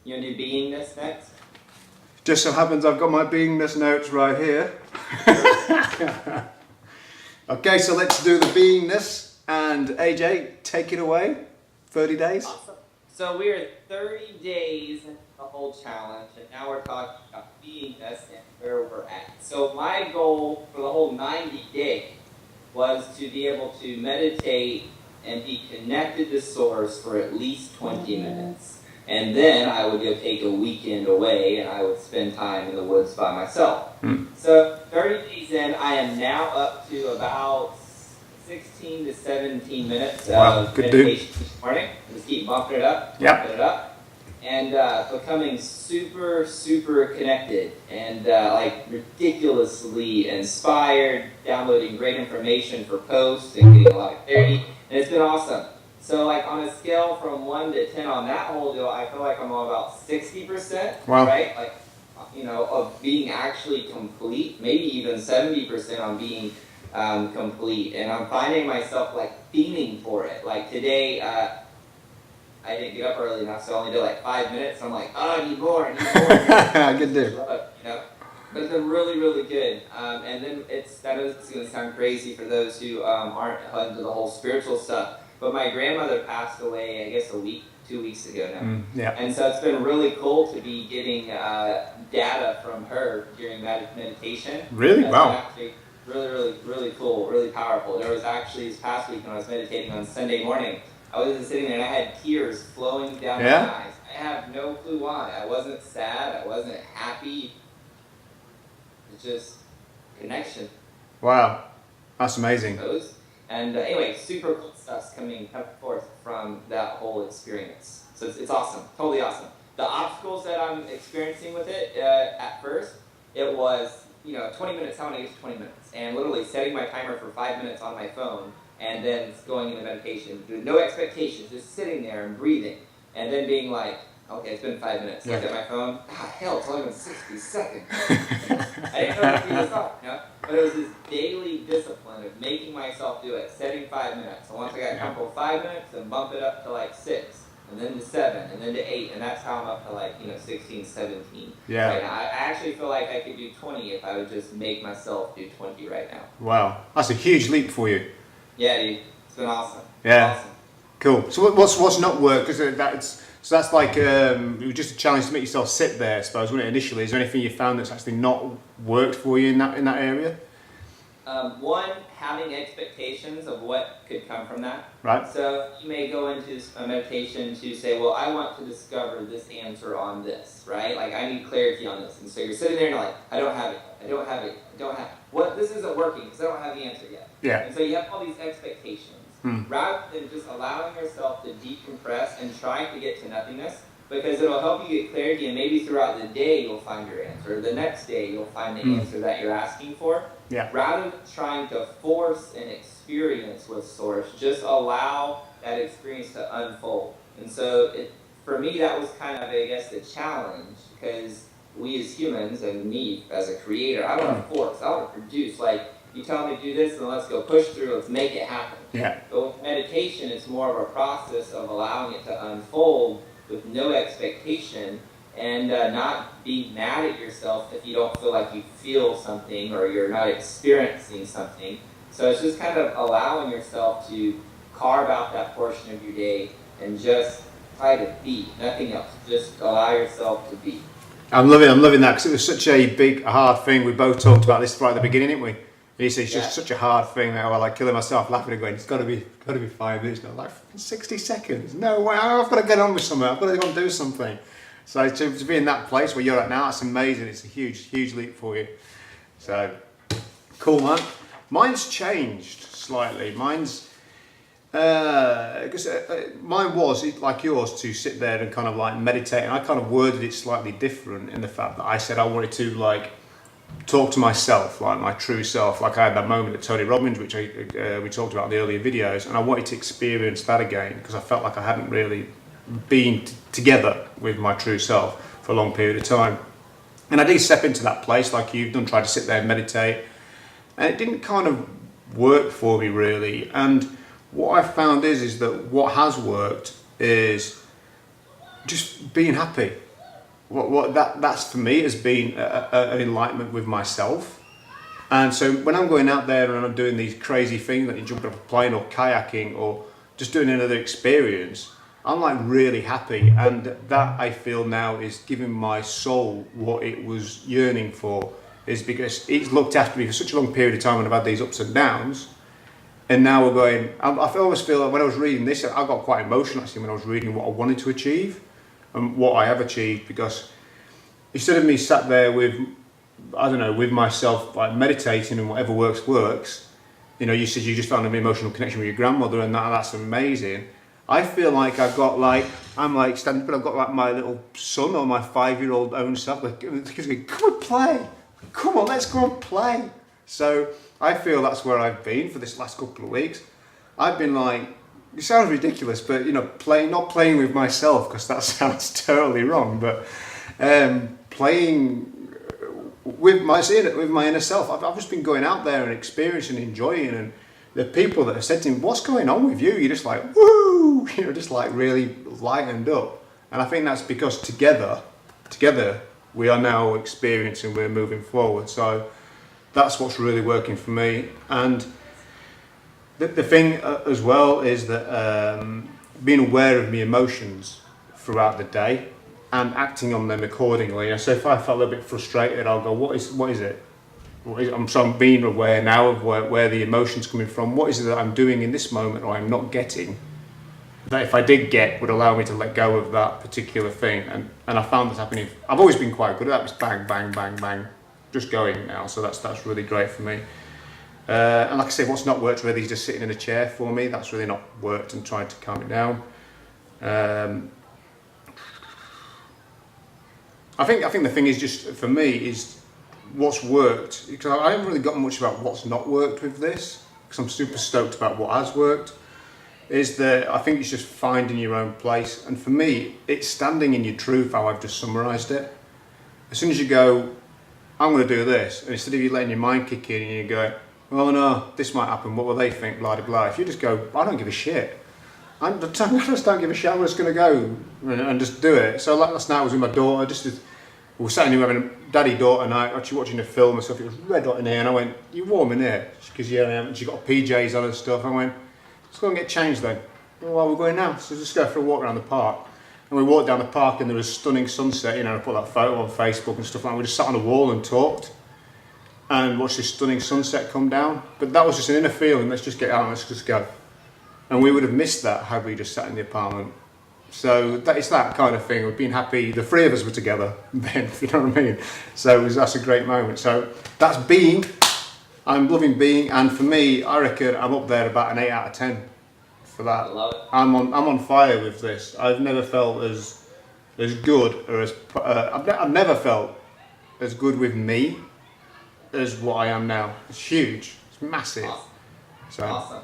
You want to do beingness next? Just so happens I've got my beingness notes right here. Okay, so let's do the beingness. And AJ, take it away. 30 days. Awesome. So we're 30 days into the whole challenge, and now we're talking about beingness and where we're at. So my goal for the whole 90 days was to be able to meditate and be connected to Source for at least 20 minutes. And then I would go take a weekend away and I would spend time in the woods by myself. So 30 days in, I am now up to about 16 to 17 minutes of meditation each morning. Just keep bumping it up, bumping it up. And becoming super, super connected and like ridiculously inspired, downloading great information for posts and getting a lot of clarity. And it's been awesome. So like on a scale from 1 to 10 on that whole deal, I feel like I'm on about 60%, right? Like, you know, of being actually complete, maybe even 70% on being complete. And I'm finding myself like feeling for it. Like today, I didn't get up early enough, so I only did like 5 minutes. I'm like, oh, I need more, I need more. Good dude. You know? But it's been really, really good. And then I know it's going to sound crazy for those who aren't into the whole spiritual stuff. But my grandmother passed away, I guess, 2 weeks ago now. And so it's been really cool to be getting data from her during meditation. Really? Wow. Actually really cool, really powerful. There was actually this past week when I was meditating on Sunday morning, I was sitting there and I had tears flowing down my eyes. I have no clue why. I wasn't sad. I wasn't happy. It's just connection. Wow. That's amazing. And anyway, super cool stuff's coming forth from that whole experience. So it's awesome, totally awesome. The obstacles that I'm experiencing with it, at first, it was, 20 minutes, how many get to 20 minutes? And literally setting my timer for 5 minutes on my phone and then going into meditation, with no expectations, just sitting there and breathing. And then being like, okay, it's been 5 minutes. Look at my phone. Ah, hell, it's only been 60 seconds. I didn't know to this up, But it was this daily discipline of making myself do it, setting 5 minutes. So once I got comfortable 5 minutes, then bump it up to like 6, and then to 7, and then to 8, and that's how I'm up to like 16, 17. Yeah. Right now. I actually feel like I could do 20 if I would just make myself do 20 right now. Wow, that's a huge leap for you. Yeah, dude, it's been awesome. Yeah. Awesome. Cool. So what's not worked? Because so that's like it was just a challenge to make yourself sit there, I suppose, wasn't it? Initially, is there anything you found that's actually not worked for you in that area? One, having expectations of what could come from that. Right. So you may go into a meditation to say, well, I want to discover this answer on this, right? Like I need clarity on this. And so you're sitting there and you're like, I don't have it. I don't have it. I don't have it. What? This isn't working because I don't have the answer yet. Yeah. And so you have all these expectations. Rather than just allowing yourself to decompress and trying to get to nothingness, because it'll help you get clarity, and maybe throughout the day you'll find your answer. The next day you'll find the answer that you're asking for. Yeah. Rather than trying to force an experience with Source, just allow that experience to unfold. And so for me, that was kind of, I guess, the challenge, because we as humans, and me as a creator, I don't want to force, I want to produce. Like, you tell me to do this, and let's go push through, let's make it happen. Yeah. But with meditation, it's more of a process of allowing it to unfold with no expectation, and not be mad at yourself if you don't feel like you feel something or you're not experiencing something. So it's just kind of allowing yourself to carve out that portion of your day and just try to be, nothing else. Just allow yourself to be. I'm loving that, because it was such a hard thing. We both talked about this right at the beginning, didn't we? It's just such a hard thing that I like killing myself laughing and going, it's got to be 5 minutes. No, like 60 seconds. No way, I've got to get on with something. I've got to go and do something. So to be in that place where you're at now, that's amazing. It's a huge leap for you. So cool, man. Mine's changed slightly. Mine's because mine was like yours, to sit there and kind of like meditate, and I kind of worded it slightly different in the fact that I said I wanted to like talk to myself, like my true self, like I had that moment at Tony Robbins, which we talked about in the earlier videos, and I wanted to experience that again because I felt like I hadn't really been together with my true self for a long period of time. And I did step into that place like you've done, try to sit there and meditate, and it didn't kind of work for me really. And what I found is that what has worked is just being happy. that's for me has been an enlightenment with myself. And so when I'm going out there and I'm doing these crazy things, like you jumping off a plane or kayaking or just doing another experience, I'm like really happy, and that I feel now is giving my soul what it was yearning for, is because it's looked after me for such a long period of time and I've had these ups and downs. And now we're going, I always feel like when I was reading this, I got quite emotional actually when I was reading what I wanted to achieve and what I have achieved, because instead of me sat there with, I don't know, with myself, like meditating and whatever works, you know, you said you just found an emotional connection with your grandmother and that's amazing. I feel like I've got like, I'm like standing, but I've got like my little son or my 5-year-old own self, like, come and play, come on, let's go and play. So I feel that's where I've been for this last couple of weeks. I've been like, it sounds ridiculous, but you know, not playing with myself, because that sounds totally wrong, but playing with my inner self. I've just been going out there and experiencing and enjoying, and the people that have said to me, what's going on with you? You're just like, woo, you know, just like really lightened up. And I think that's because together we are now experiencing, we're moving forward. So that's what's really working for me. And the thing as well is that being aware of my emotions throughout the day and acting on them accordingly. So if I felt a little bit frustrated, I'll go, what is it? So I'm being aware now of where the emotion's coming from. What is it that I'm doing in this moment or I'm not getting, that if I did get, would allow me to let go of that particular thing. And I found this happening. I've always been quite good at that, just bang, bang, bang, bang, just going now. So that's really great for me. And like I say, what's not worked really is just sitting in a chair for me. That's really not worked, and trying to calm it down. I think the thing is, just for me, is what's worked, because I haven't really got much about what's not worked with this, because I'm super stoked about what has worked, is that I think it's just finding your own place. And for me, it's standing in your truth, how I've just summarised it. As soon as you go, I'm going to do this, and instead of you letting your mind kick in and you go, oh no, this might happen, what will they think, blah, blah, blah. If you just go, I don't give a shit. I just don't give a shit, I'm just going to go and just do it. So like last night I was with my daughter, we were sat in here having a daddy-daughter night, actually watching a film and stuff. It was red hot in here, and I went, you warm in here? Because yeah, she got PJs on and stuff. I went, let's go and get changed then. Well, we're going now, so just go for a walk around the park. And we walked down the park and there was a stunning sunset, you know, I put that photo on Facebook and stuff like that. We just sat on a wall and talked and watched this stunning sunset come down. But that was just an inner feeling, let's just get out and let's just go. And we would have missed that had we just sat in the apartment. So it's that kind of thing. We've been happy, the three of us were together then, if you know what I mean. So that's a great moment. So that's being, I'm loving being, and for me, I reckon I'm up there about an 8 out of 10 for that. I love it. I'm on fire with this. I've never felt as good, or as, I've never felt as good with me as what I am now. It's huge, it's massive. Awesome. So. Awesome.